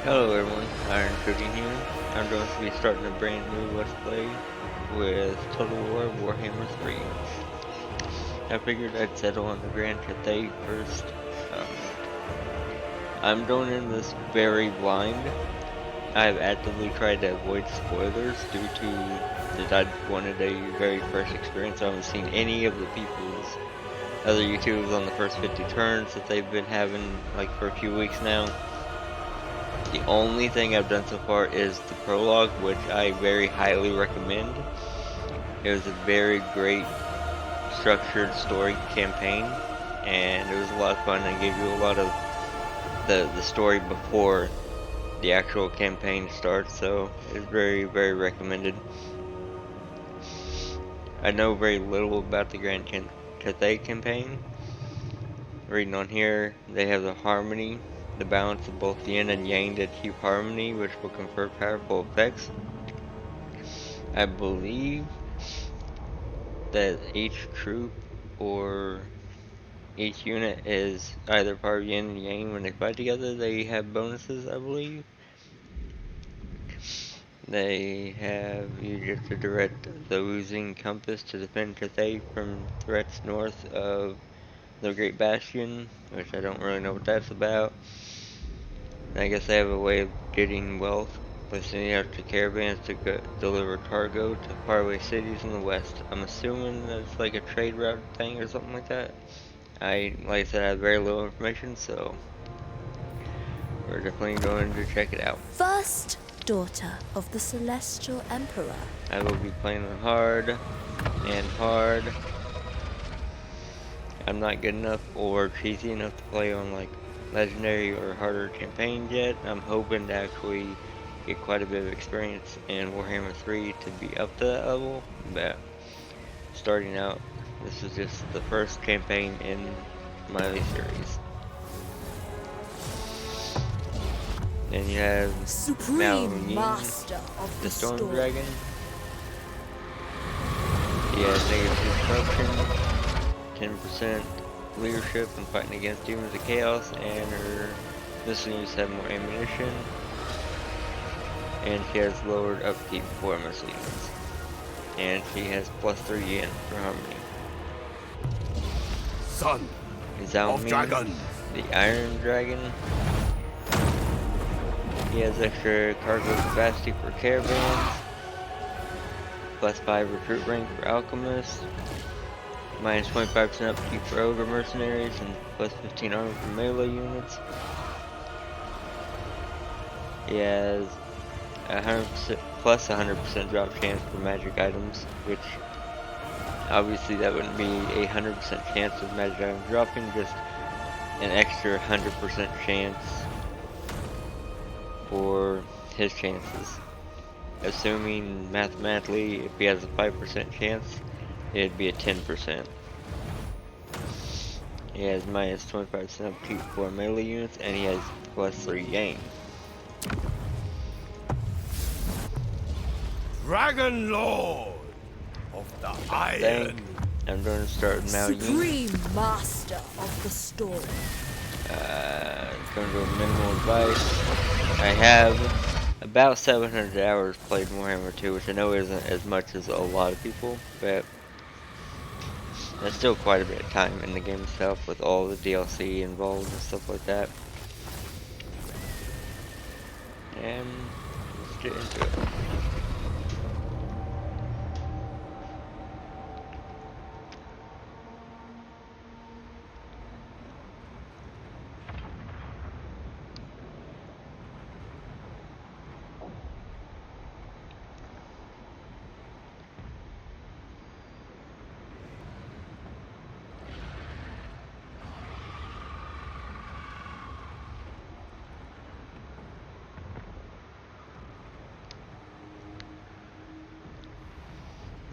Hello everyone, Iron Cooking here. I'm going to be starting a brand new Let's Play with Total War Warhammer 3. I figured I'd settle on the Grand Cathay first. I'm going in this very blind. I've actively tried to avoid spoilers due to that I wanted a very fresh experience. I haven't seen any of the people's other YouTubers on the first 50 turns that they've been having like for a few weeks now. The only thing I've done so far is the prologue, which I very highly recommend. It was a very great structured story campaign, and it was a lot of fun and gave you a lot of the story before the actual campaign starts, so it's very, very recommended. I know very little about the Grand Cathay campaign. Reading on here, they have the harmony, the balance of both yin and yang to achieve harmony, which will confer powerful effects. I believe that each troop or each unit is either part of yin and yang. When they fight together, they have bonuses, I believe. They have, you get to direct the oozing compass to defend Cathay from threats north of the Great Bastion, which I don't really know what that's about. I guess they have a way of getting wealth by sending out to caravans to deliver cargo to faraway cities in the west. I'm assuming that's like a trade route thing or something like that. Like I said, I have very little information, so we're definitely going to check it out. First daughter of the Celestial Emperor. I will be playing on hard and hard. I'm not good enough or cheesy enough to play on like legendary or harder campaigns yet. I'm hoping to actually get quite a bit of experience in Warhammer 3 to be up to that level, but starting out, this is just the first campaign in my series. Then you have Supreme Master of the Storm Dragon. He has negative destruction, 10% leadership and fighting against demons of chaos, and her miscellaneous have more ammunition, and she has lowered upkeep for miscellaneous, and she has +3 yen for harmony. Son of Dragon, the Iron Dragon. He has extra cargo capacity for caravans, +5 recruit rank for alchemists, -25% upkeep for ogre mercenaries, and +15 armor for melee units. He has 100% plus 100% drop chance for magic items, which obviously that wouldn't be a 100% chance of magic items dropping, just an extra 100% chance for his chances. Assuming mathematically, if he has a 5% chance, it'd be a 10%. He has -25% upkeep for melee units, and he has +3 yang. Dragon Lord of the Iron. I'm going to start with Supreme Master of the Storm. Going to go minimal advice. I have about 700 hours played Warhammer 2, which I know isn't as much as a lot of people, but that's still quite a bit of time in the game itself with all the DLC involved and stuff like that. And let's get into it.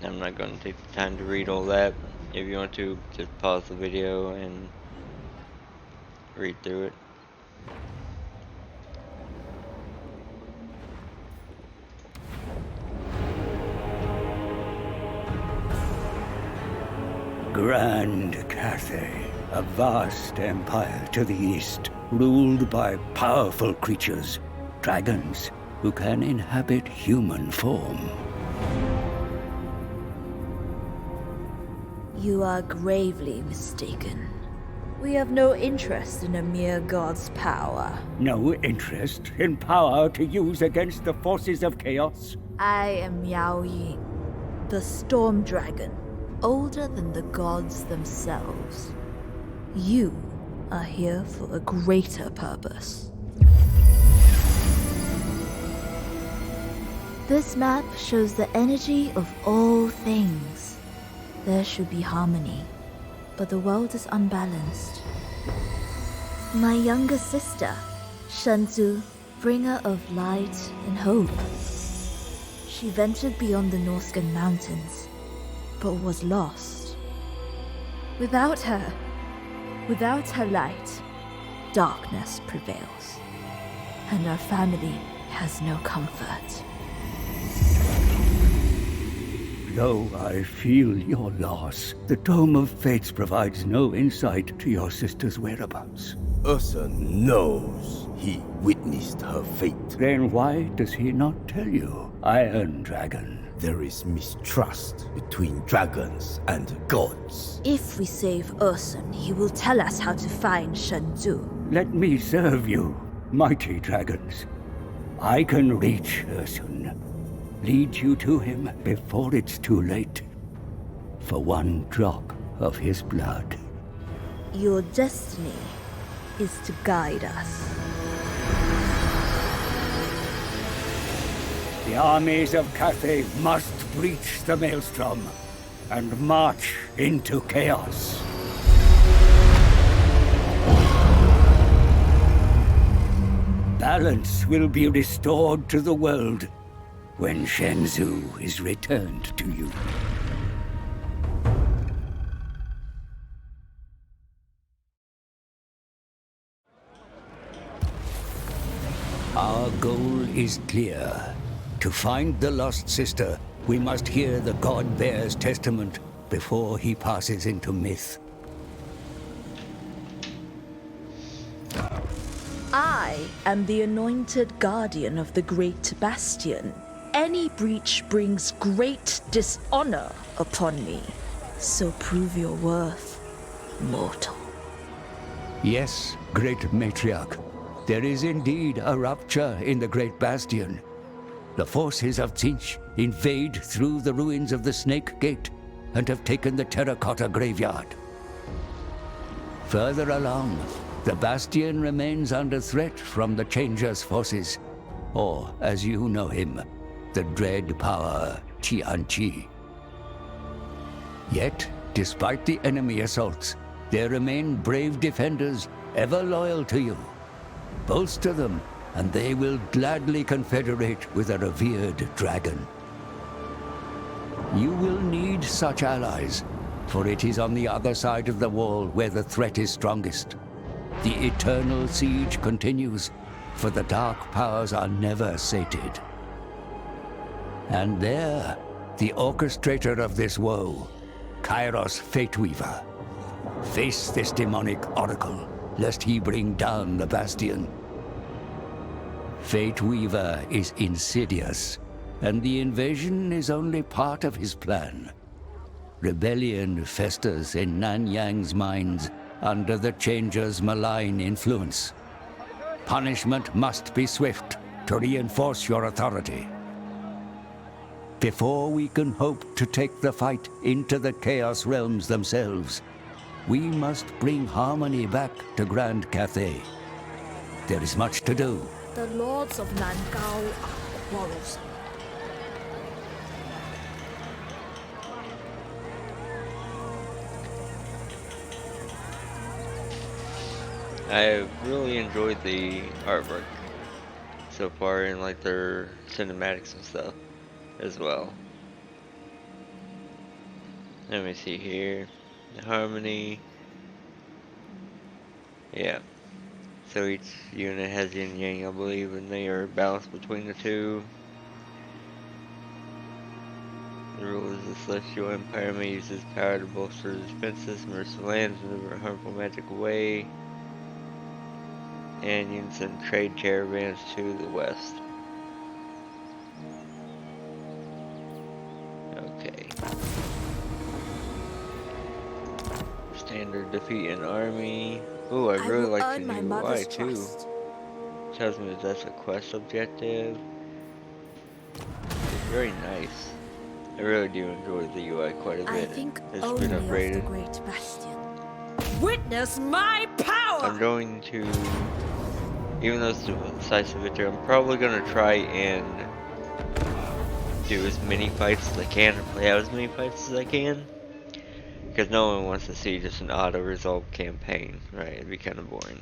I'm not going to take the time to read all that. If you want to, just pause the video and read through it. Grand Cathay, a vast empire to the east, ruled by powerful creatures. dragons who can inhabit human form. You are gravely mistaken. We have no interest in a mere god's power. No interest in power to use against the forces of chaos? I am Yao Ying, the storm dragon, older than the gods themselves. You are here for a greater purpose. This map shows the energy of all things. There should be harmony, but the world is unbalanced. My younger sister, Shenzhou, bringer of light and hope. She ventured beyond the Norscan mountains, but was lost. Without her light, darkness prevails, and our family has no comfort. Though I feel your loss, the Dome of Fates provides no insight to your sister's whereabouts. Ursa knows he witnessed her fate. Then why does he not tell you, Iron Dragon? There is mistrust between dragons and gods. If we save Ursun, he will tell us how to find Shenzhou. Let me serve you, mighty dragons. I can reach Ursun. Lead you to him before it's too late. For one drop of his blood. Your destiny is to guide us. The armies of Cathay must breach the maelstrom and march into chaos. Balance will be restored to the world when Shenzhou is returned to you. Our goal is clear. To find the lost sister, we must hear the God Bear's testament before he passes into myth. I am the anointed guardian of the great Bastion. Any breach brings great dishonor upon me. So prove your worth, mortal. Yes, great matriarch. There is indeed a rupture in the great Bastion. The forces of Tzinch invade through the ruins of the Snake Gate and have taken the terracotta graveyard. Further along, the Bastion remains under threat from the Changer's forces, or, as you know him, the dread power Tianqi. Yet, despite the enemy assaults, there remain brave defenders ever loyal to you. Bolster them, and they will gladly confederate with a revered dragon. You will need such allies, for it is on the other side of the wall where the threat is strongest. The eternal siege continues, for the dark powers are never sated. And there, the orchestrator of this woe, Kairos Fateweaver. Face this demonic oracle, lest he bring down the Bastion. Fateweaver is insidious, and the invasion is only part of his plan. Rebellion festers in Nanyang's minds under the Changer's malign influence. Punishment must be swift to reinforce your authority. Before we can hope to take the fight into the Chaos Realms themselves, we must bring harmony back to Grand Cathay. There is much to do. The lords of Nangao are quarrelsome. I really enjoyed the artwork so far in like their cinematics and stuff as well. Let me see here. The harmony. Yeah. So each unit has yin yang, I believe, and they are balanced between the two. The rulers of the Celestial Empire may use this power to bolster the defenses, merge the lands, maneuver a harmful magic away. and you can send trade caravans to the west. Okay. Standard defeat an army. Ooh, I really will like earn the my new mother's UI too. trust. Tells me that that's a quest objective. It's very nice. I really do enjoy the UI quite a I bit. think It's only been of the upgraded. great Bastion. Witness my power! I'm going to, even though it's a decisive victory, I'm probably going to try and do as many fights as I can, or play out as many fights as I can. Because no one wants to see just an auto-resolve campaign, right? It'd be kind of boring.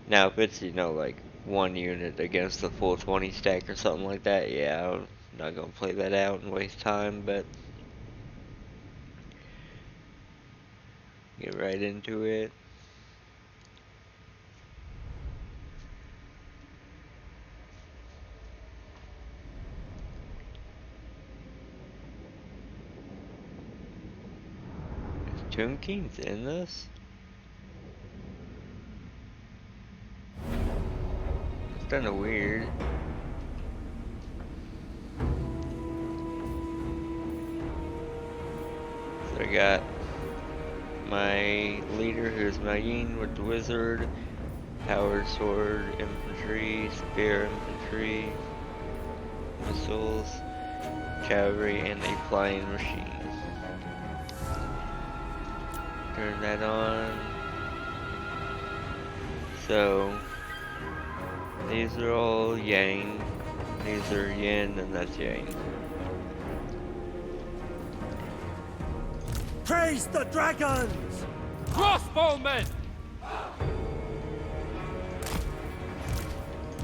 Now, if it's, you know, like, one unit against the full 20 stack or something like that, yeah, I'm not going to play that out and waste time, but get right into it. Is Tomb King's in this? It's kind of weird. So I got my leader, who's Mayin with the wizard, powered sword, infantry, spear infantry, missiles, cavalry, and a flying machine. Turn that on. So these are all yang, these are yin, and that's yang. Praise the dragons! Crossbowmen!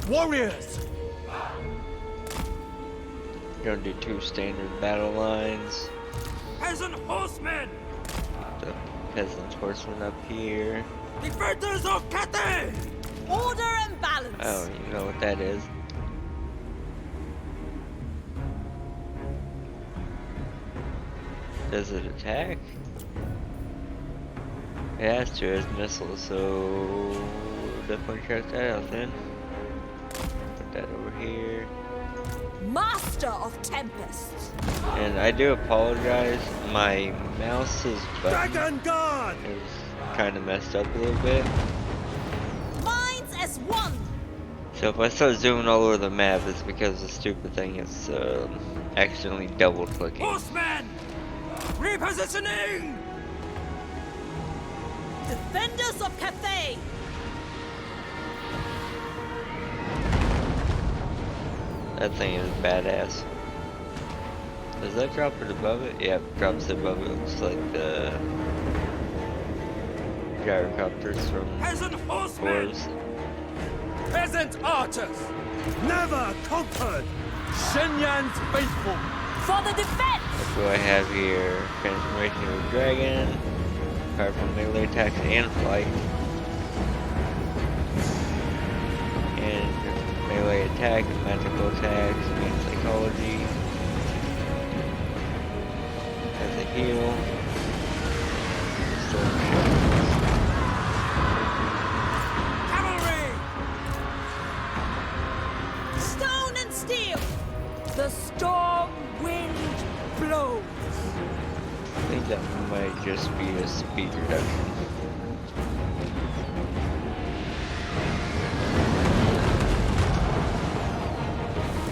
Warriors! Gonna do 2 standard battle lines. Peasant horsemen! The peasant horsemen up here. Defenders of Cathay! Order and balance! Oh, you know what that is. Does it attack? It has to, it's missiles, so definitely check that out then. Put that over here. Master of tempests! And I do apologize, my mouse's button Dragon Guard! is kind of messed up a little bit. Minds as one! So if I start zooming all over the map, it's because the stupid thing is accidentally double clicking. Horsemen! Repositioning! Defenders of Cathay! That thing is badass. Does that drop it above it? Yeah, it drops it above it. Looks like the gyrocopters from Peasant horsemen! Wars. Peasant archers! Never conquered! Shenyan's faithful! For the defense! What do I have here? Transformation of a dragon, powerful melee attacks and flight, and melee attack, magical attacks, and psychology. As a heal, storm shells. Cavalry! Stone and steel! The storm wind blows! I think that might just be a speed reduction.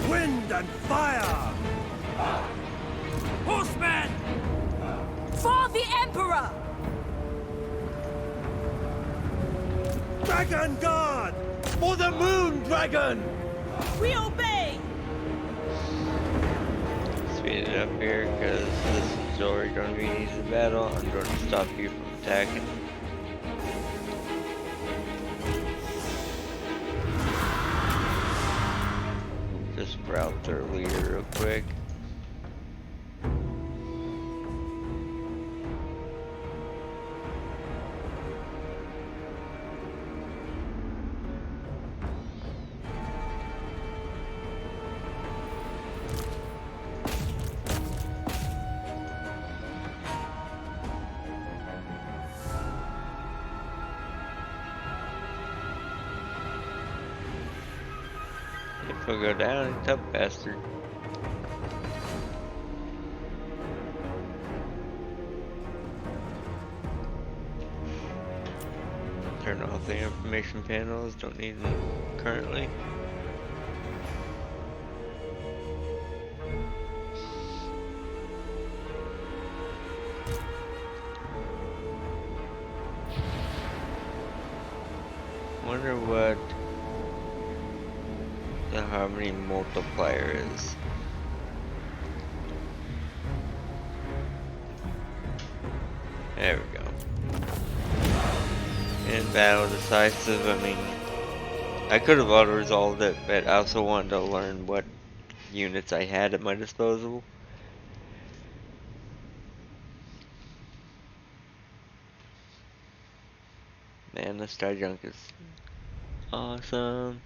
Wind and fire! Horsemen! For the Emperor! Dragon Guard! For the Moon Dragon! We obey! Speed it up here because this is already going to be an easy battle. I'm going to stop you from attacking. Just route their leader real quick. If I go down, you tough bastard. Turn off the information panels, don't need them currently. Wonder what the harmony multiplier is. There we go. In battle decisive, I mean, I could have auto-resolved it, but I also wanted to learn what units I had at my disposal. Man, this Star Junk is awesome.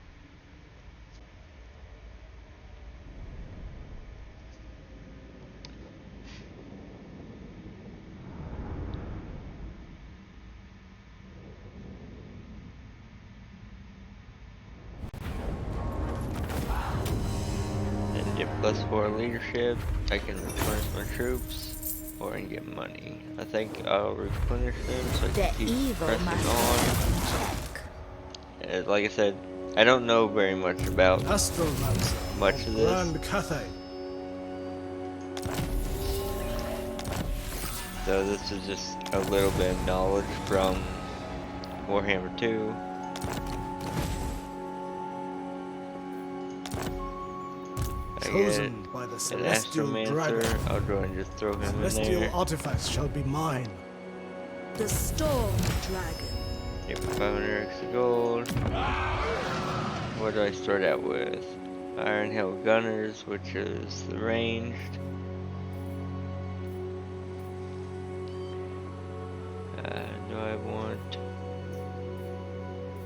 And get +4 leadership. I can replenish my troops, or I can get money. I think I'll replenish them so I The can keep evil pressing master on. check. Like I said, I don't know very much about Astromancer much of this. Grand Cathay. So this is just a little bit of knowledge from Warhammer 2. I get Chosen by the an celestial dragon. Astromancer. I'll go and just throw him in Celestial there. artifacts shall be mine. The Storm Dragon. Get 500 extra gold. What do I start out with? Iron Hill Gunners, which is the ranged. Do I want...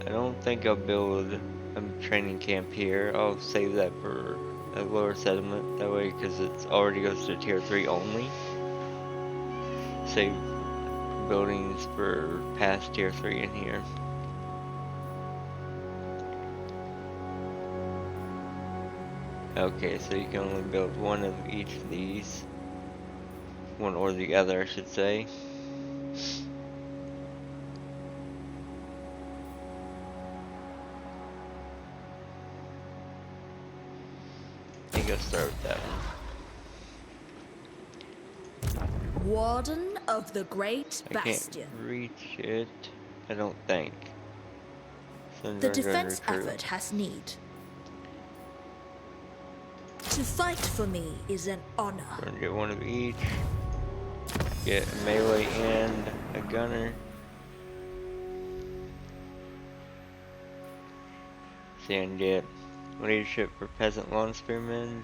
I don't think I'll build a training camp here. I'll save that for a lower settlement. That way, because it already goes to tier 3 only. Save buildings for past tier 3 in here. Okay, so you can only build one of each of these. One or the other, I should say. I think I'll start with that one. Warden of the Great I can't Bastion. reach it, I don't think. So I'm The gonna go and defense recruit. effort has need. To fight for me is an honor. We're gonna get one of each. Get a melee and a gunner. See, and get leadership for peasant lawn spearmen,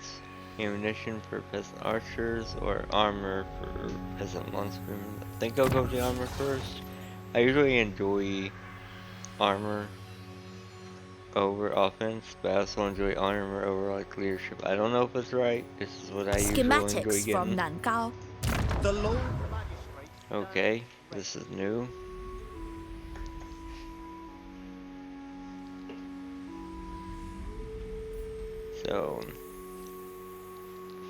ammunition for peasant archers, or armor for peasant lawn spearmen. I think I'll go with the armor first. I usually enjoy armor over offense, but I also enjoy armor over like leadership. I don't know if it's right. This is what I usually enjoy Schematics from getting. Nangao. The Lord Okay, this is new. So,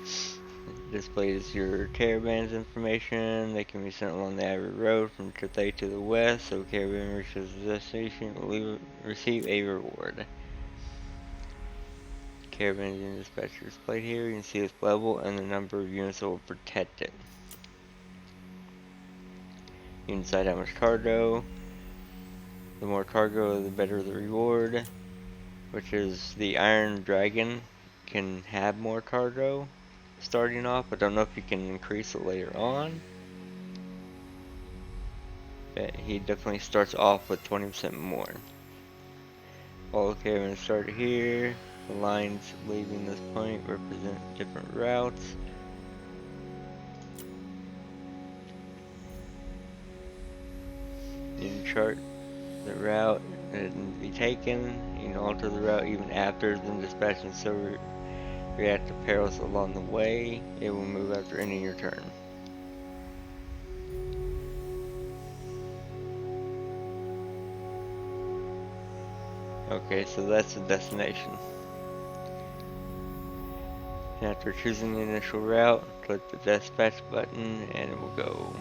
it displays your caravans information. They can be sent along the Abbey Road from Cathay to the west, so caravan reaches the destination will receive a reward. Caravan unit dispatcher displayed here. You can see its level and the number of units that will protect it. You can decide how much cargo. The more cargo, the better the reward. Which is the Iron Dragon can have more cargo starting off. I don't know if you can increase it later on. But he definitely starts off with 20% more. All the caravans start here. The lines leaving this point represent different routes. You can chart the route and be taken. You can alter the route even after the dispatch and so react to perils along the way. It will move after ending your turn. Okay, so that's the destination. After choosing the initial route, click the dispatch button and it will go.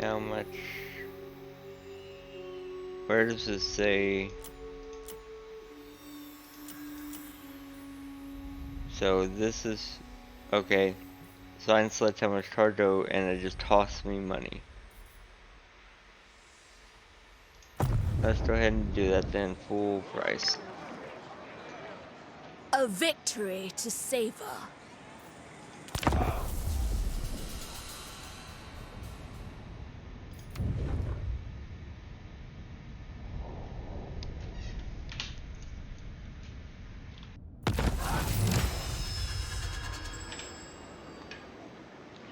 How much? Where does this say? So this is okay. So I can select how much cargo and it just tossed me money. Let's go ahead and do that then, full price. A victory to savor.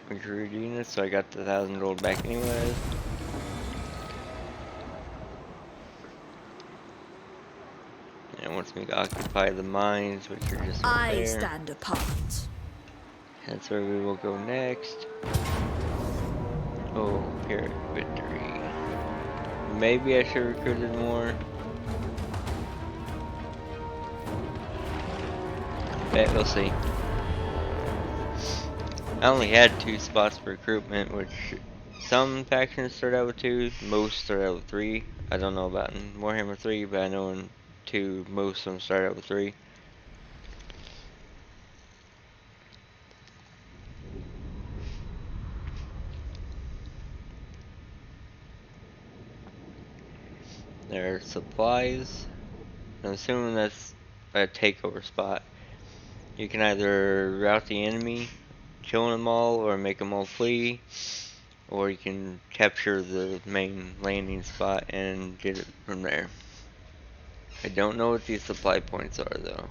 Recruit units, so I got the 1,000 gold back anyways. And it wants me to occupy the mines, which are just up I there. stand apart. That's where we will go next. Oh, Pyrrhic victory. Maybe I should have recruited more. Bet we'll see. I only had 2 spots for recruitment, which some factions start out with 2, most start out with 3. I don't know about in Warhammer 3, but I know in 2, most of them start out with 3. There are supplies. I'm assuming that's a takeover spot. You can either rout the enemy, kill them all, or make them all flee, or you can capture the main landing spot and get it from there. I don't know what these supply points are though.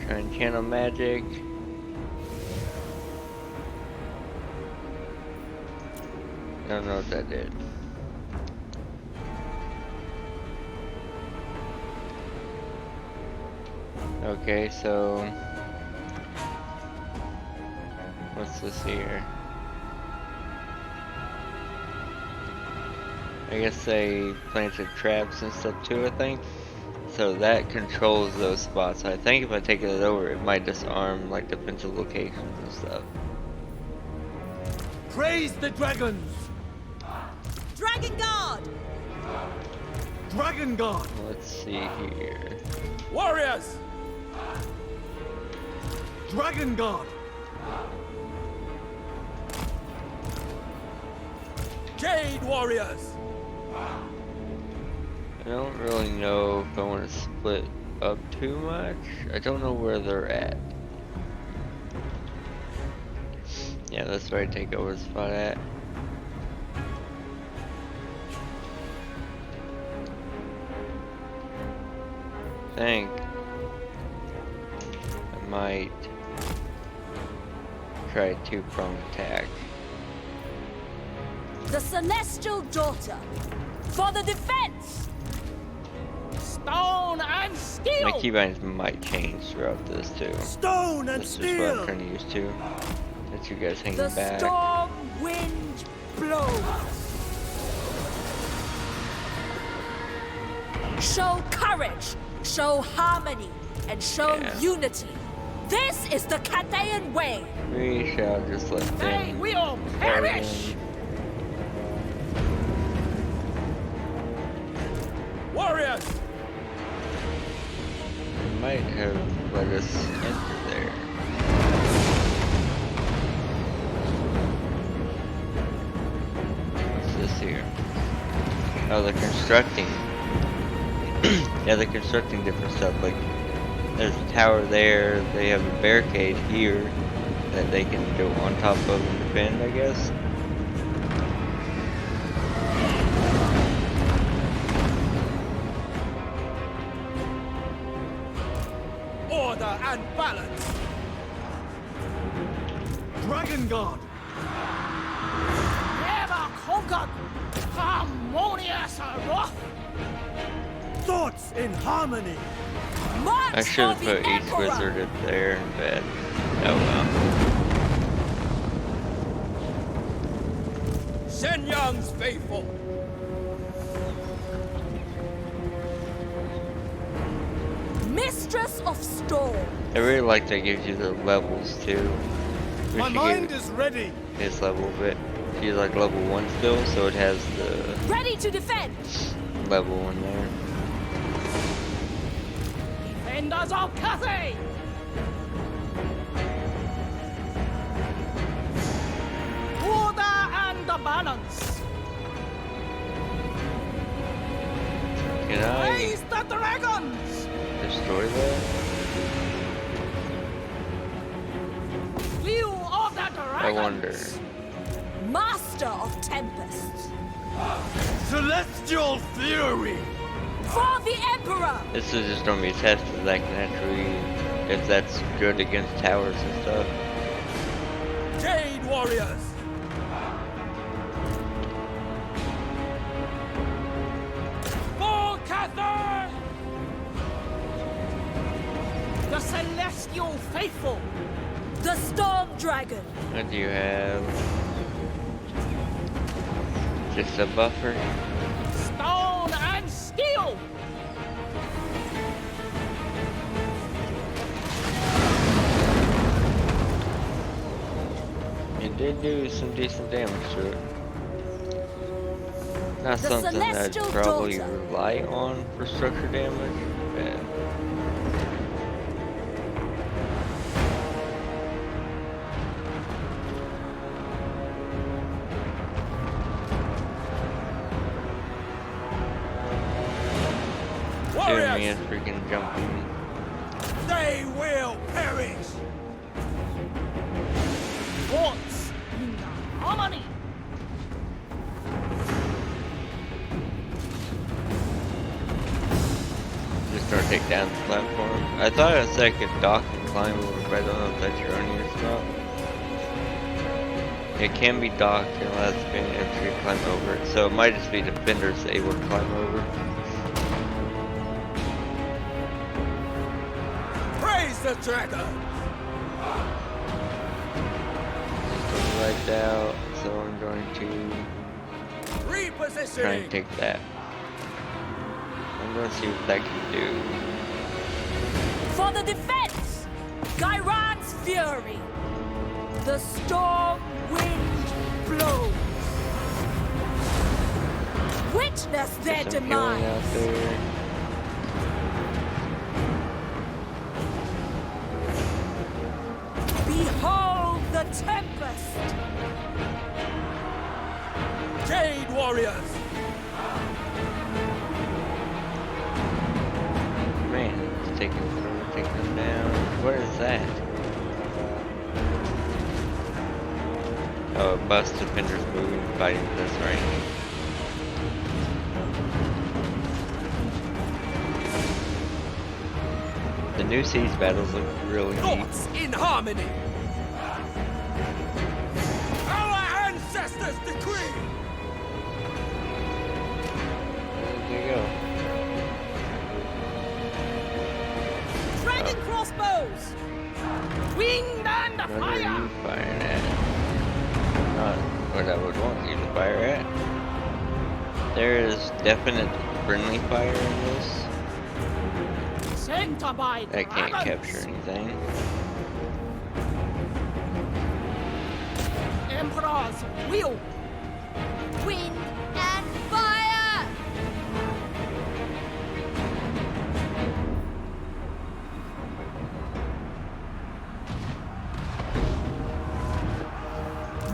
Try and channel magic. Don't know what that did. Okay, so what's this here? I guess they planted traps and stuff too, I think. So that controls those spots. I think if I take it over, it might disarm like defensive locations and stuff. Praise the dragons! Dragon Guard! Dragon Guard! Let's see here. Warriors! Dragon Guard! Jade Warriors! I don't really know if I want to split up too much. I don't know where they're at. Yeah, that's where I take over the spot at. I think I might try a 2-pronged attack. The Celestial Daughter! For the defense! Stone and steel! My keybinds might change throughout this too. Stone and That's just what I'm steel! kind of used to. That's you guys hanging The back. storm wind blows. Show courage, show harmony, and show Yeah. unity. This is the Cathayan way. We shall just let them. We all perish. Warriors! They might have let us enter there. What's this here? Oh, they're constructing. Yeah, they're constructing different stuff. Like, there's a tower there. They have a barricade here that they can go on top of and defend, I guess. Order and balance! Dragon Guard! Never conquered, harmonious wrath. thoughts in harmony. March I should have for the put each Emperor. wizard up there, but oh well. Shenyang's faithful. Mistress of Storm. I really like that it gives you the levels too. We My should mind give is ready. this level, but she's like level 1 still, so it has the Ready to defend. level in there. Defenders of Cathay. Order and the balance. Can I Raise the dragons. destroy that? View of the dragons. I wonder. Master of tempests. Celestial fury. For the Emperor. This is just gonna be a test if that can actually, if that's good against towers and stuff. Jade warriors. For Cathay. The celestial faithful. The storm dragon. What do you have? Just a buffer? Stone and steel. It did do some decent damage to it. Not The something that I'd Celestial probably Daughter. rely on for structure damage, but Jeremy Warriors. is freaking jumping. They will perish. What's in the harmony? Just start take down the platform. I thought it said I could dock and climb over, but I don't know if that's erroneous or not. It can be docked and allows the entry to climb over it, so it might just be defenders able to climb over. Praise the dragon. Just wiped out, so I'm going to try and Repositioning. take that. I'm going to see what that can do. For the defense. Gairan's fury. The storm wind blows. Witness their Get some healing out demise. there. Behold the tempest. Jade warriors. Man, it's taking forever to take them down. What is that? Oh, a bus defenders moving, fighting this range. The new siege battles look really neat. Thoughts in harmony. Our ancestors decree. There you go. Dragon crossbows. Wind and What are fire. you firing at? Not what I would want you to fire at. There is definite friendly fire in this. Sent by That can't dragons. capture anything. Emperor's will. Wind and fire.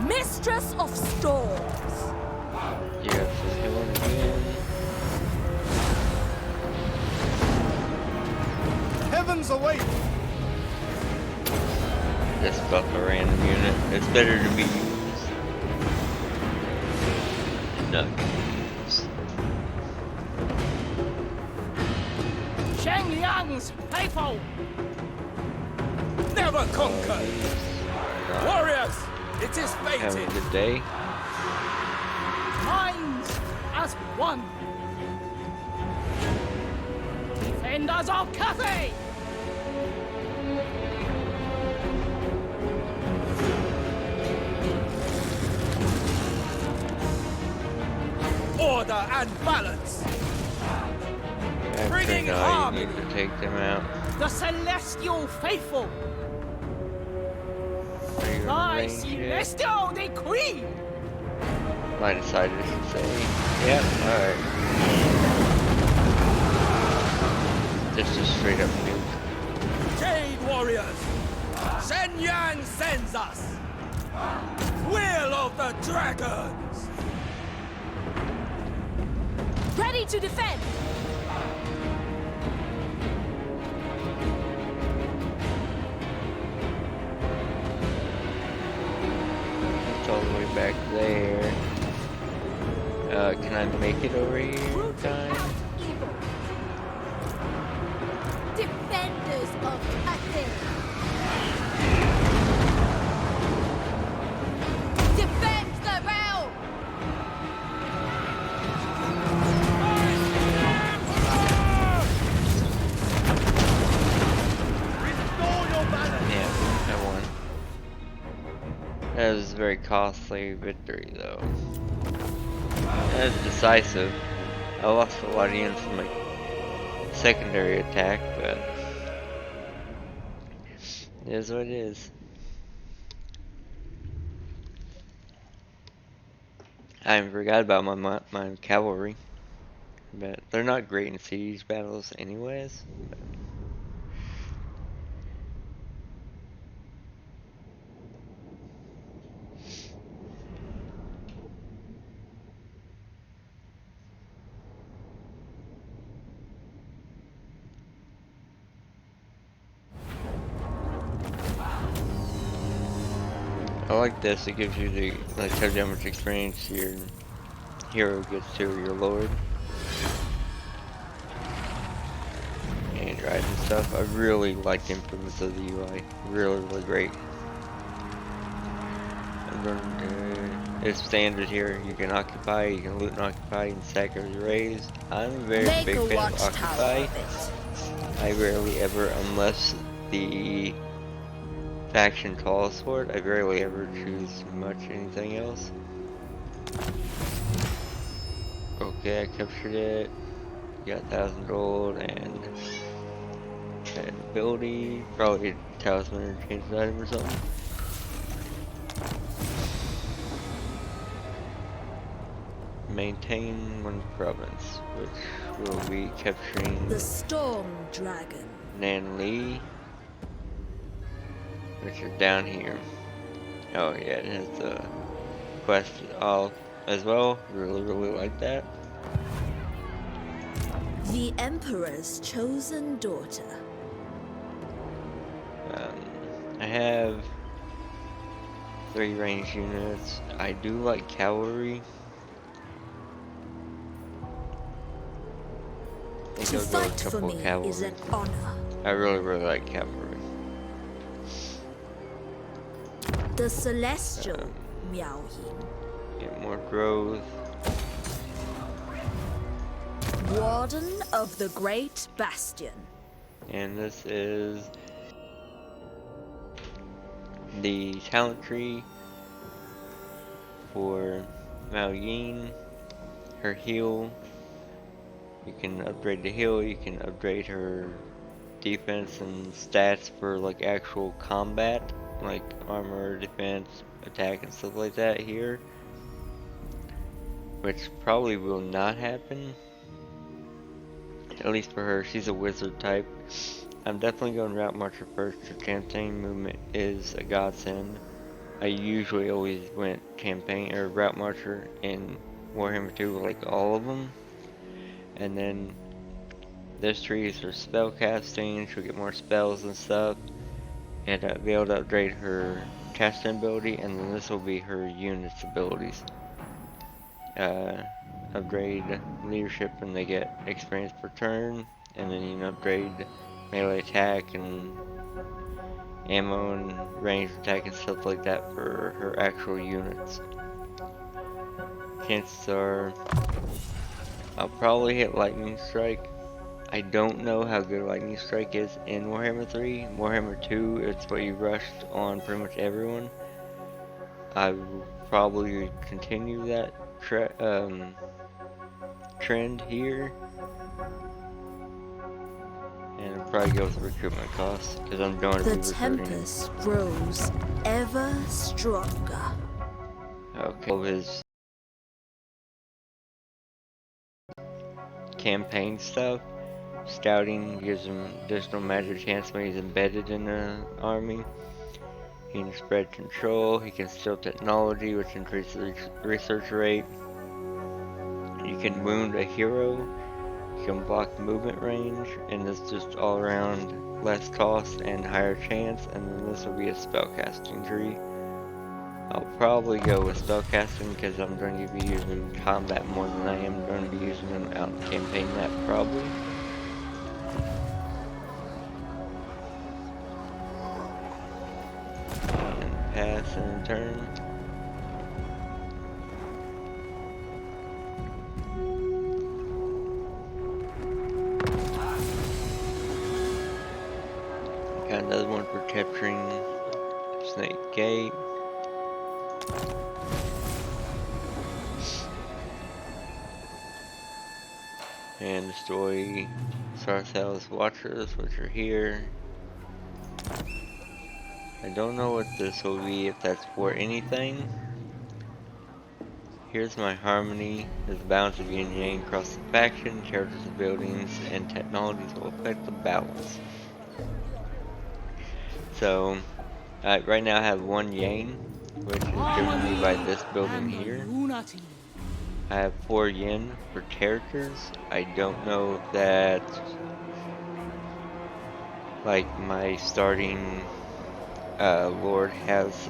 Mistress of storms. You got this healing again. Heavens await. This buff a random unit. It's better to be used. Not used. Shenyang's faithful. Never conquer. Warriors, it is Having a fated. good day. Minds as one. defenders of Cathay! Order and balance! I Bringing think I harmony. need to take them out. The celestial faithful! Are you By arranged yet? celestial decree! I decided I should say. Yep, alright. Just a straight up nuke. Jade warriors! Shen Yang sends us! Will of the dragons! Ready to defend! It's all the way back there. Can I make it over here in time? evil! Defenders of Cathay! Defend the realm! Yeah, I won. That was a very costly victory, though. That was decisive. I lost a lot of units in my secondary attack, but it is what it is. I forgot about my cavalry, but they're not great in siege battles, anyways. I like this, it gives you the, like, tells you how much experience your hero gets to, or your lord. And ride and stuff. I really like the improvements of the UI. Really, really great. I'm going to, it's standard here. You can occupy, you can loot and occupy, you can sack or raise. I'm a very big fan of occupy. I rarely ever, unless the faction calls for it, I rarely ever choose much anything else. Okay, I captured it. Got 1,000 gold and an ability, probably a talisman or change item or something. Maintain one province, which will be capturing The Storm Dragon. Nan Li, which is down here. Oh yeah, it has the quest all as well. Really, really like that. The Emperor's chosen daughter. I have 3 ranged units. I do like cavalry. I To think I'll go with fight a for couple me of cavalry. is an honor. I really, really like cavalry. The Celestial Miao Yin. Get more growth. Warden of the Great Bastion. And this is the talent tree for Mao Yin. Her heal. You can upgrade the heal, you can upgrade her defense and stats for like actual combat, like armor, defense, attack and stuff like that here. Which probably will not happen. At least for her, she's a wizard type. I'm definitely going Route Marcher first. Her campaign movement is a godsend. I usually always went campaign or Route Marcher in Warhammer 2, like all of them. And then this tree is for spell casting. She'll get more spells and stuff, and be able to upgrade her casting ability. And then this will be her unit's abilities. Upgrade leadership when they get experience per turn, and then you can upgrade melee attack and ammo and ranged attack and stuff like that for her actual units. Chances are I'll probably hit lightning strike I don't know how good Lightning Strike is in Warhammer 3. Warhammer 2, it's what you rushed on pretty much everyone. I will probably continue that trend here. And I'll probably go with recruitment costs, because I'm going to be The recruiting. tempest grows ever stronger. Okay. All his campaign stuff. Scouting gives him additional magic chance when he's embedded in the army. He can spread control. He can steal technology, which increases the research rate. You can wound a hero. You can block movement range, and this just all around less cost and higher chance. And then this will be a spellcasting tree. I'll probably go with spellcasting because I'm going to be using combat more than I am going to be using them out in the campaign map probably. And pass and turn. Got another one for capturing Snake Gate. And destroy Sarthel's Watchers, which are here. I don't know what this will be, if that's for anything. Here's my harmony. There's a balance of yin and yang across the faction. Characters of buildings and technologies will affect the balance. So, right now I have one yang, which is given me by this building here. I have 4 yen for characters. I don't know if that, like, my starting lord has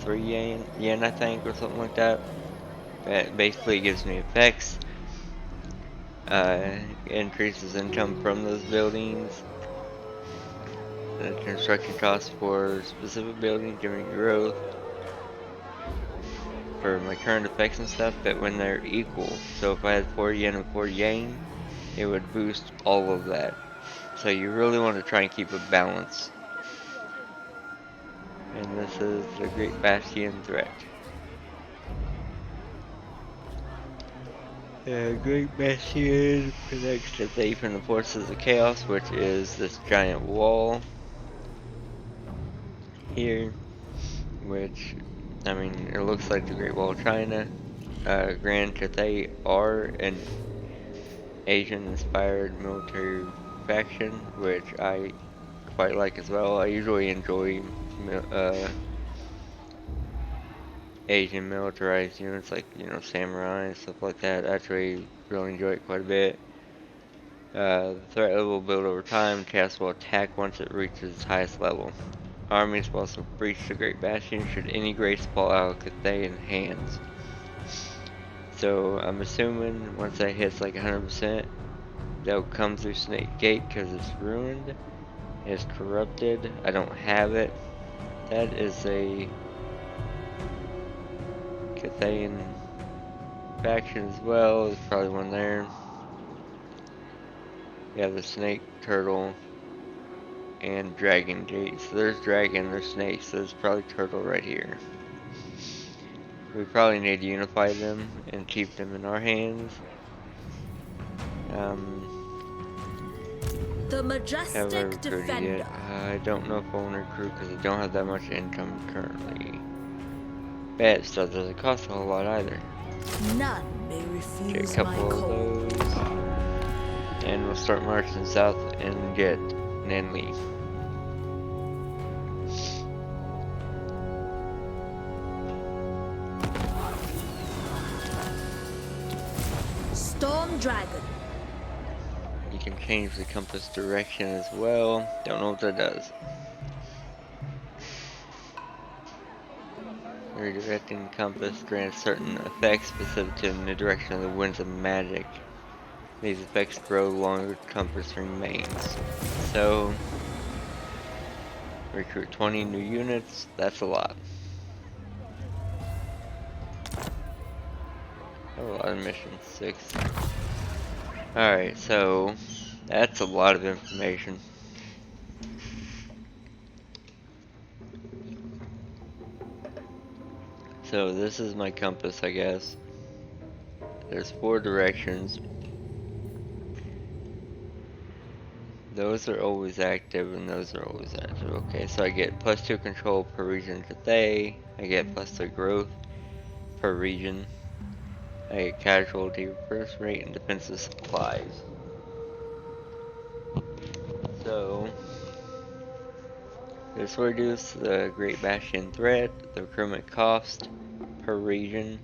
3 yen, I think, or something like that. That basically gives me effects, increases income from those buildings, the construction costs for specific buildings, giving growth for my current effects and stuff, but when they're equal. So if I had 4 yen and 4 yang, it would boost all of that. So you really want to try and keep a balance. And this is the Great Bastion threat. Great Bastion connects Cathay from the Forces of Chaos, which is this giant wall here, which, I mean, it looks like the Great Wall of China. Grand Cathay are an Asian-inspired military faction, which I quite like as well. I usually enjoy Asian militarized units, like, you know, samurai and stuff like that. I actually really enjoy it quite a bit. The threat level will build over time. Chaos will attack once it reaches its highest level. Armies will also breach the Great Bastion should any grace fall out of Cathayan hands. So I'm assuming once that hits like 100%, they'll come through Snake Gate because it's ruined. It's corrupted. I don't have it. That is a Cathayan faction as well. There's probably one there. We have the snake, turtle, and dragon gate. So there's dragon, there's snake, so there's probably turtle right here. We probably need to unify them and keep them in our hands. The Have I majestic recruited defender. yet? I don't know if I want to recruit because I don't have that much income currently. Bad stuff doesn't cost a whole lot either. None may Get a refuse my couple of call. those. And we'll start marching south and get Nanli. Storm Dragon. You can change the compass direction as well. Don't know what that does. Redirecting compass grants certain effects specific to the direction of the winds of magic. These effects grow longer the compass remains. So, recruit 20 new units. That's a lot. I have a lot of missions. 6. Alright, so that's a lot of information. So this is my compass, I guess. There's 4 directions. Those are always active and those are always active. Okay, so I get +2 control per region Cathay. I get +3 growth per region. I get casualty reverse rate and defensive supplies. So this will reduce the Great Bastion threat, the recruitment cost per region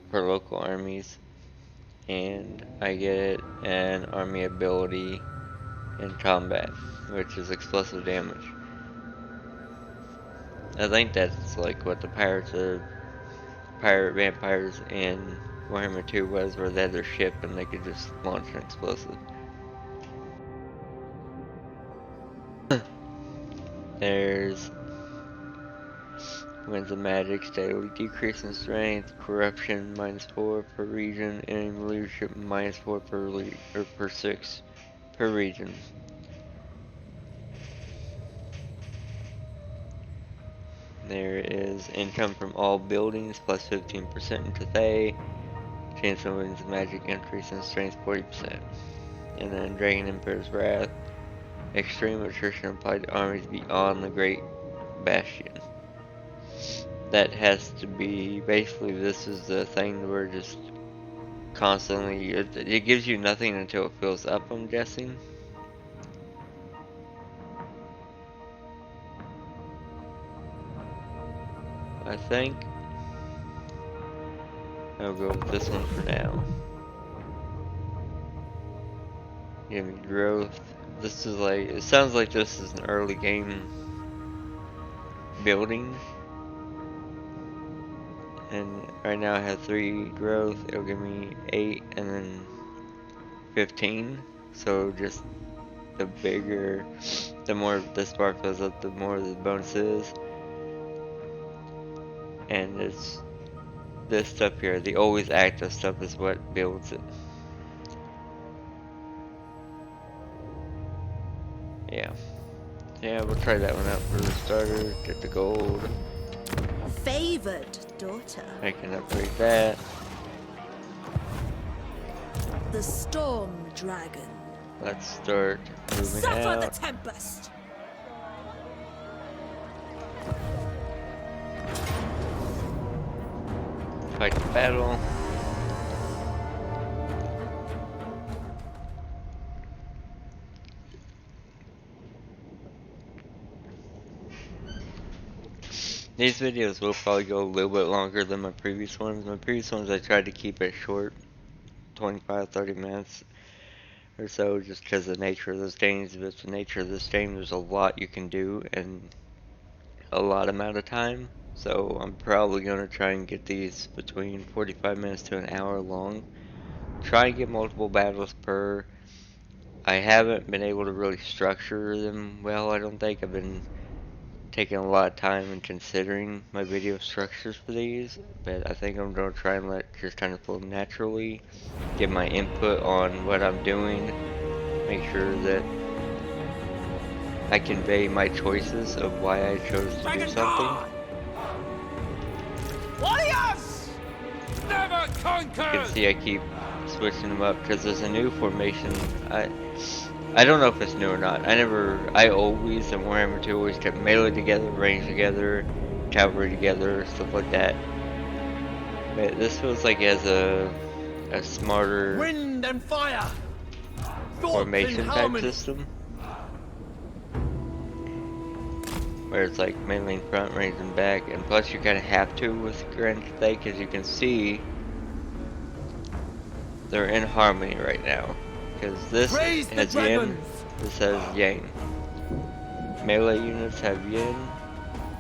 for local armies, and I get an army ability in combat, which is explosive damage. I think that's like what the pirate vampires in Warhammer 2 was, where they had their ship and they could just launch an explosive. There's Winds of Magic, steadily decrease in strength, corruption -4 per region, enemy leadership -4 per 6 per region. There is income from all buildings +15% in Cathay, chance of Winds of Magic increase in strength 40%. And then Dragon Emperor's Wrath, extreme attrition applied to armies beyond the Great Bastion. That has to be, basically this is the thing where just constantly, it gives you nothing until it fills up, I'm guessing. I think I'll go with this one for now. Give me growth. This is like, it sounds like this is an early game building. And right now I have 3 growth, it'll give me 8 and then 15. So just the bigger, the more this bar fills up, the more the bonus is. And it's this stuff here, the always active stuff is what builds it. Yeah. Yeah, we'll try that one out for the starter, get the gold. Favored daughter. I can upgrade that. The Storm Dragon. Let's start moving Suffer the out. tempest. Fight the battle. These videos will probably go a little bit longer than my previous ones. My previous ones I tried to keep it short, 25-30 minutes or so, just because of the nature of those games. But the nature of this game, there's a lot you can do in a lot amount of time. So I'm probably going to try and get these between 45 minutes to an hour long. Try and get multiple battles per. I haven't been able to really structure them well, I don't think. I've been taking a lot of time and considering my video structures for these, but I think I'm going to try and let it just kind of flow naturally, give my input on what I'm doing, make sure that I convey my choices of why I chose to do something. Warriors! Never You conquer! can see I keep switching them up because there's a new formation. I don't know if it's new or not. I always, in Warhammer 2, always kept melee together, range together, cavalry together, stuff like that. But this feels like it has a smarter Wind and fire. Thoughts formation in type harmony. system. Where it's like melee in front, range in back, and plus you kind of have to with Grand Cathay because you can see they're in harmony right now. Because this Praise the has yin, dragons. this has yang. Melee units have yin,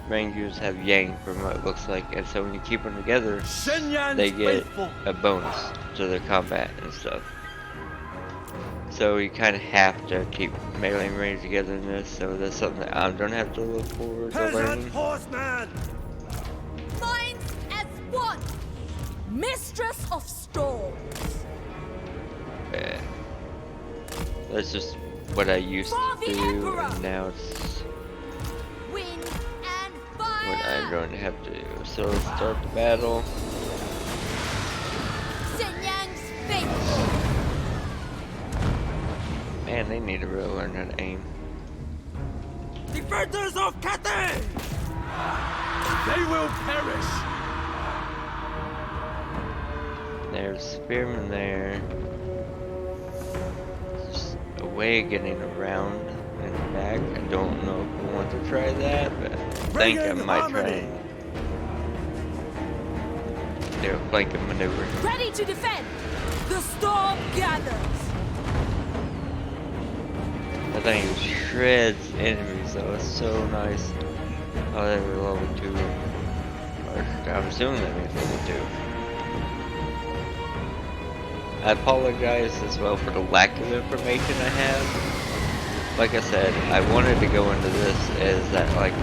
range units have yang from what it looks like, and so when you keep them together, Shenyan's they get faithful. a bonus to their combat and stuff. So you kind of have to keep melee and range together in this, so that's something that I'm gonna have to look forward to Peasant learning. horseman. Minds as one. Mistress of storms. That's just what I used For to the do, Emperor! and now it's Wind and what I fire! don't have to do. So let's start the battle. Shenyang's faithful! Man, they need to really learn how to aim. Defenders of Cathay! They will perish! There's spearmen there. Just a way of getting around and back. I don't know if I want to try that, but I think I Bring in might harmony. try. Do a flanking maneuver. Ready to defend! The storm gathers! That thing shreds enemies though, it's so nice. Oh, they were level 2. Or, I'm assuming that means level 2. I apologize as well for the lack of information I have. Like I said, I wanted to go into this as that like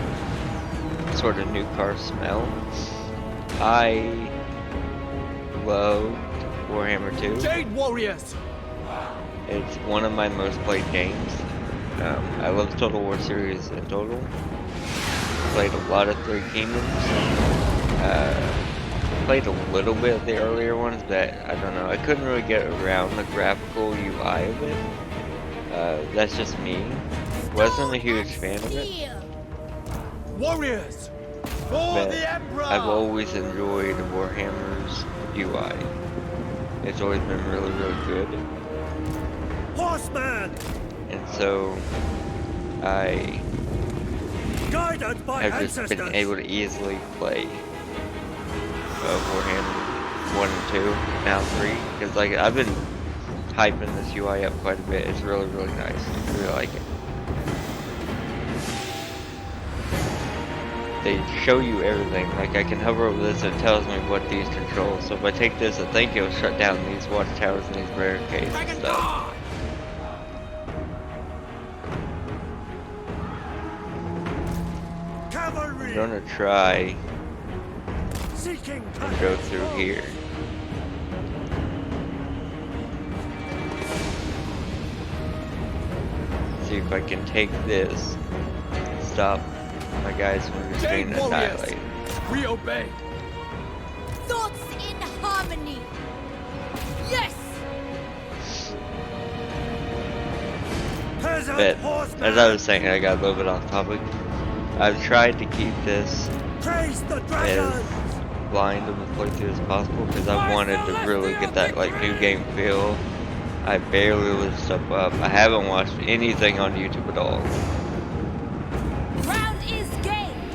sort of new car smell. I loved Warhammer 2. Jade Warriors! It's one of my most played games. I love the Total War series in total. Played a lot of Three Kingdoms. Played a little bit of the earlier ones, but I don't know. I couldn't really get around the graphical UI of it. That's just me. Wasn't a huge fan of it. Warriors! For But the Emperor! I've always enjoyed Warhammer's UI. It's always been really, really good. Horseman! And so I Guided by have just ancestors! been able to easily play Warhammer 1 and 2, now 3, because like I've been hyping this UI up quite a bit. It's really, really nice. I really like it. They show you everything. Like I can hover over this and it tells me what these control. So if I take this, I think it'll shut down these watchtowers and these barricades and Dragon stuff. Guard! Cavalry! I'm gonna try Seeking and go through here. See if I can take this and stop my guys from just Jade being Warriors! annihilated. We obey! Thoughts in harmony! Yes! Peasant But horseman! as I was saying, I got a little bit off topic. I've tried to keep this Praise the as dragons! blind of a playthrough as possible because I wanted to really get that like new game feel. I barely looked stuff up. I haven't watched anything on YouTube at all. Ground is gained!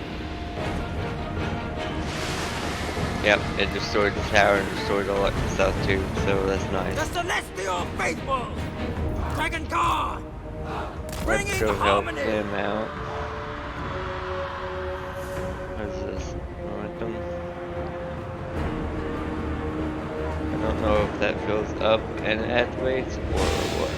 Yep, it destroyed the tower and destroyed all that stuff too, so that's The nice. celestial faithful! Dragon Guard! Let's Bringing go help harmony! them out. What is this? Momentum? I don't know if that fills up and activates or what.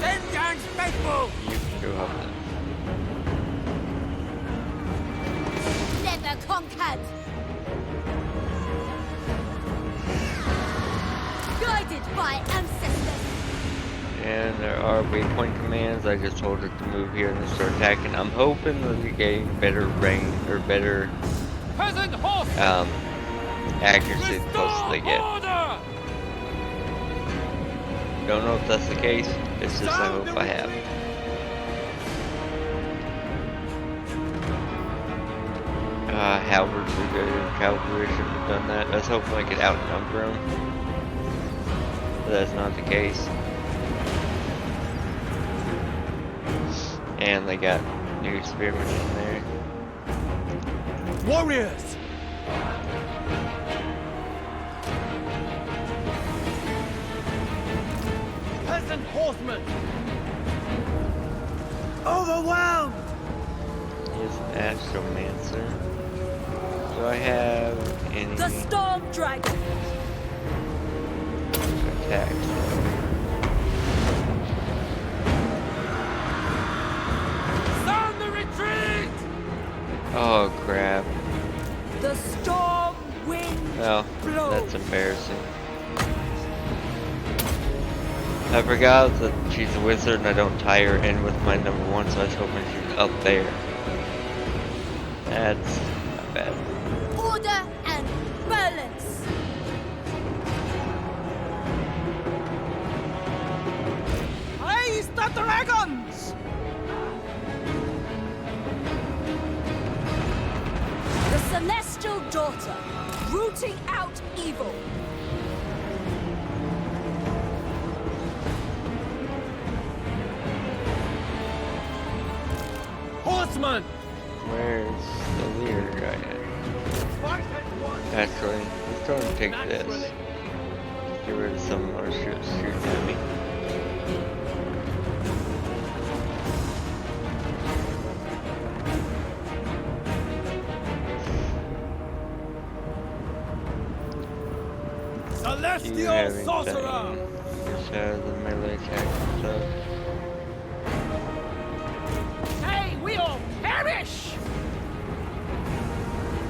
Shenyang's faithful! You can go help them. Never conquered! Guided by ancestors! And there are waypoint commands. I just told it to move here and start attacking. I'm hoping that we gain better range or better Peasant horse! accuracy the closer they get. Order! Don't know if that's the case. It's just I hope I have. Halberds are good. Cavalry should have done that. I was hoping I could outnumber them. But that's not the case. And they got new spearmen in there. Warriors! Peasant horsemen! Overwhelmed! Here's an astromancer. Do I have any The storm dragon! attacks? Sound the retreat! Oh crap. The storm Wind Well, blows. that's embarrassing. I forgot that she's a wizard and I don't tie her in with my number 1, so I was hoping she's up there. That's not bad. Order and balance. Raise the dragons! The celestial daughter, rooting out evil. Horseman! Where's the leader guy at? Actually, let's go and take this. Get rid of some of our ships shooting at me. You Celestial having sorcerer! done just the melee attack and stuff. They will perish!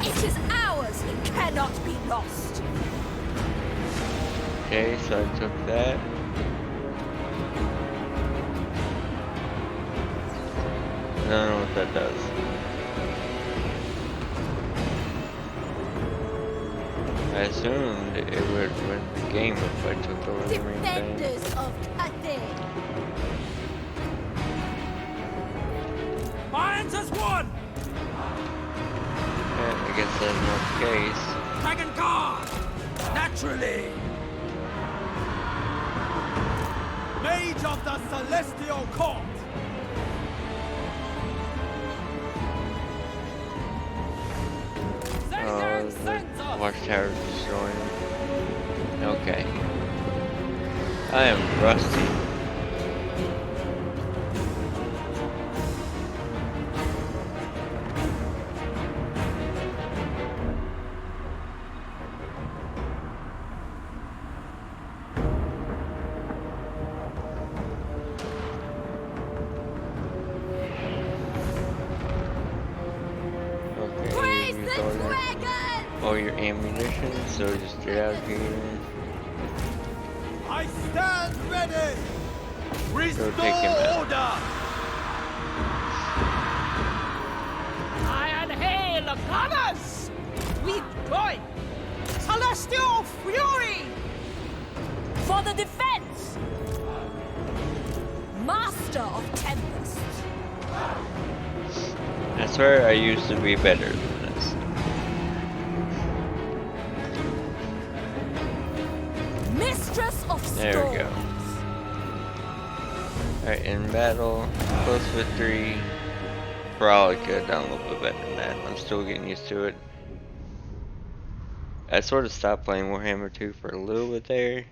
It is ours. It cannot be lost. Okay, so I took that. I don't know what that does. I assumed it would win the game if I took over the main thing. Defenders of Cathay. Minds as one! Yeah, I guess that's not the case. Dragon Guard! Naturally! Mage of the Celestial Court! Oh, the watchtower destroying. Okay. I am rusty. Praise the dragon! All your ammunition, so just get out of here. I stand ready! Restore take him out. order! Iron hail the gunners! We join! Celestial fury! For the defense! Master of tempests. I swear I used to be better than this. Mistress of storms. There we go. Alright, in battle, close victory. Probably could have done a little bit better than that. I'm still getting used to it. I sort of stopped playing Warhammer 2 for a little bit there.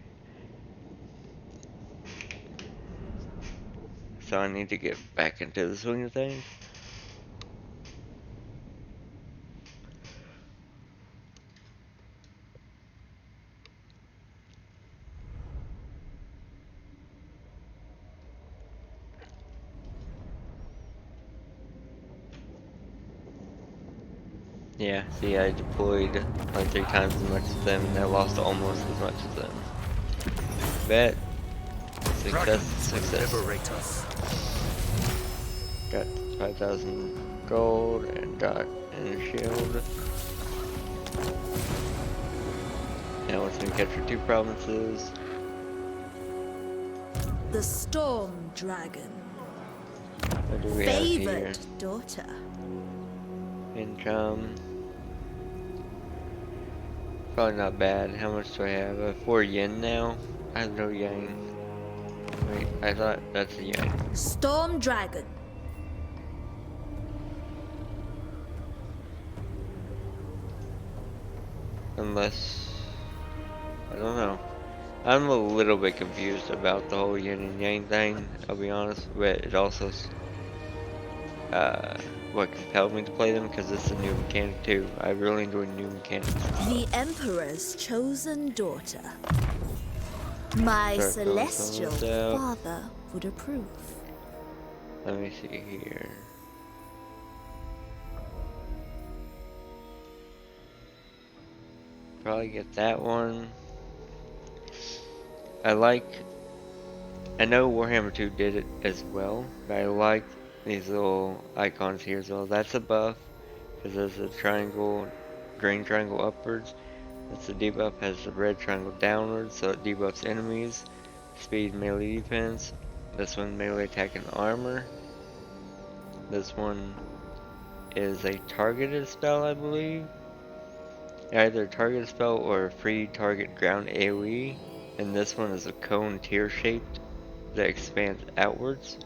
So I need to get back into the swing of things. Yeah, see, I deployed like 3 times as much as them, and I lost almost as much as them. Bet. Success, success. Liberate us. Got 5,000 gold and got a shield. Now it's gonna capture 2 provinces. The storm dragon. What do we have here? Favored daughter. Income. Probably not bad. How much do I have? 4 yen now? I have no yen. Wait, I thought that's a yen. Storm dragon. Unless, I don't know. I'm a little bit confused about the whole yin and yang thing, I'll be honest, but it also what compelled me to play them, because it's a new mechanic too. I really enjoy new mechanics. The Emperor's chosen daughter. My Start filling celestial some of this out. father would approve. Let me see here. probably get that one. I know Warhammer 2 did it as well, but I like these little icons here as well. That's a buff, because there's a triangle, green triangle upwards. That's the debuff, has the red triangle downwards, so it debuffs enemies. Speed, melee defense. This one, melee attack and armor. This one is a targeted spell, I believe. Either a targeted spell or a free target ground AoE. And this one is a cone tier shaped that expands outwards.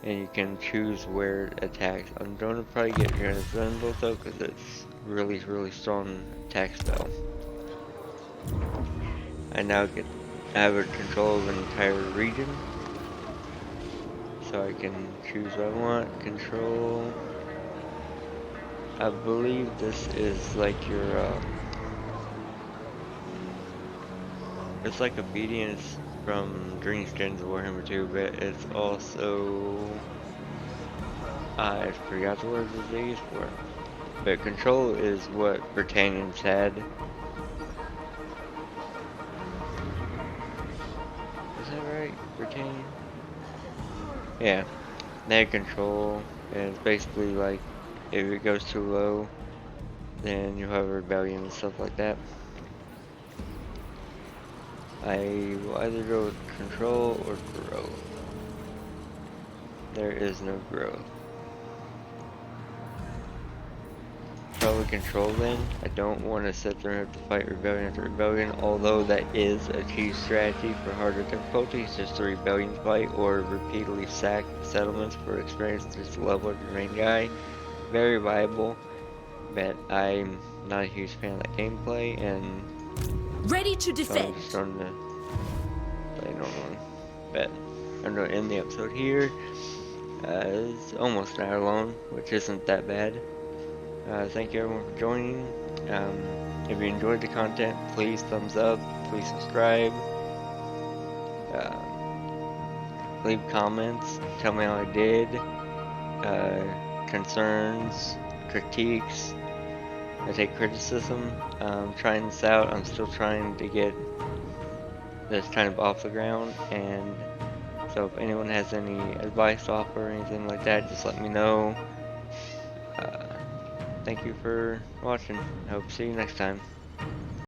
And you can choose where it attacks. I'm going to probably get Granite both though, because it's really strong attack spell. I now have a control of an entire region. So I can choose what I want. Control. I believe this is like your, it's like obedience from Dreamskins of Warhammer 2, but it's also, I forgot the word that they used for it. But control is what Britannians had. Is that right? Britannian? Yeah. They had control, and it's basically like, if it goes too low, then you have a rebellion and stuff like that. I will either go with control or growth. There is no growth. Probably control then. I don't want to sit there and have to fight rebellion after rebellion, although that is a key strategy for harder difficulties, just the rebellion fight or repeatedly sack settlements for experience just to level up your main guy. Very viable, but I'm not a huge fan of that gameplay, and Ready to so I'm defend. just starting to play normally. But I'm going to end the episode here. It's almost an hour long, which isn't that bad. Thank you everyone for joining. If you enjoyed the content, please thumbs up, please subscribe, leave comments, tell me how I did, concerns, critiques. I take criticism. Trying this out. I'm still trying to get this kind of off the ground, and so if anyone has any advice to offer or anything like that, just let me know. Thank you for watching. I hope to see you next time.